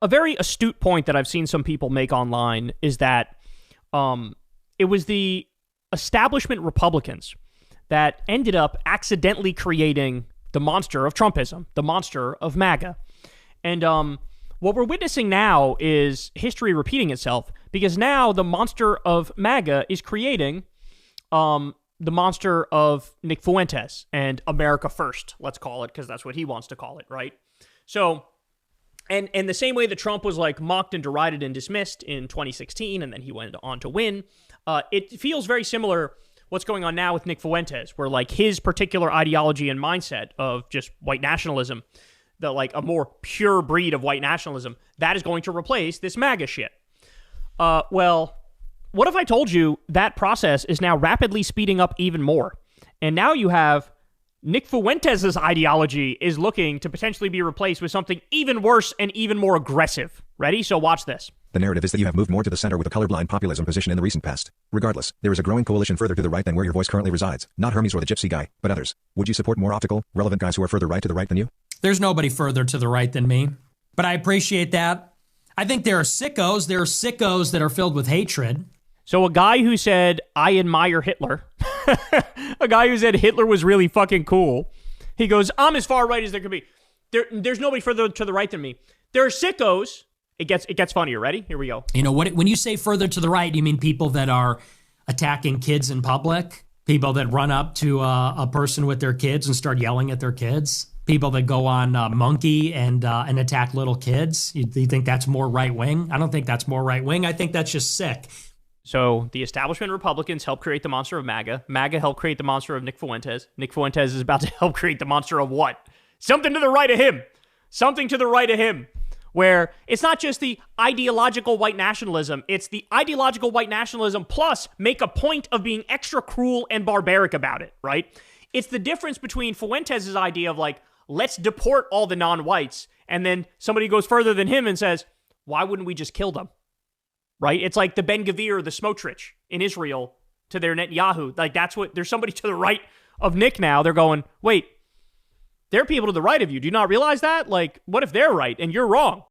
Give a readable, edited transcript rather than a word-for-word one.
a very astute point that I've seen some people make online is that it was the establishment Republicans that ended up accidentally creating the monster of Trumpism, the monster of MAGA. And what we're witnessing now is history repeating itself, because now the monster of MAGA is creating the monster of Nick Fuentes and America First, let's call it, because that's what he wants to call it, right? So, and the same way that Trump was like mocked and derided and dismissed in 2016, and then he went on to win, it feels very similar what's going on now with Nick Fuentes, where like his particular ideology and mindset of just white nationalism, the like a more pure breed of white nationalism, that is going to replace this MAGA shit. Well, what if I told you that process is now rapidly speeding up even more? And now you have Nick Fuentes' ideology is looking to potentially be replaced with something even worse and even more aggressive. Ready? So watch this. The narrative is that you have moved more to the center with a colorblind populism position in the recent past. Regardless, there is a growing coalition further to the right than where your voice currently resides. Not Hermes or the Gypsy guy, but others. Would you support more optical, relevant guys who are further right to the right than you? There's nobody further to the right than me, but I appreciate that. I think there are sickos. There are sickos that are filled with hatred. So a guy who said, I admire Hitler, a guy who said Hitler was really fucking cool, he goes, I'm as far right as there could be. There's nobody further to the right than me. There are sickos. It gets funnier. Ready? Here we go. You know, when you say further to the right, you mean people that are attacking kids in public? People that run up to a person with their kids and start yelling at their kids? People that go on Monkey and attack little kids? You think that's more right wing? I don't think that's more right wing. I think that's just sick. So the establishment Republicans helped create the monster of MAGA. MAGA helped create the monster of Nick Fuentes. Nick Fuentes is about to help create the monster of what? Something to the right of him. Something to the right of him. Where it's not just the ideological white nationalism, it's the ideological white nationalism plus make a point of being extra cruel and barbaric about it, right? It's the difference between Fuentes' idea of like, let's deport all the non-whites, and then somebody goes further than him and says, why wouldn't we just kill them? Right? It's like the Ben Gvir, the Smotrich in Israel to their Netanyahu. Like that's what, there's somebody to the right of Nick now. They're going, wait, there are people to the right of you. Do you not realize that? Like, what if they're right and you're wrong?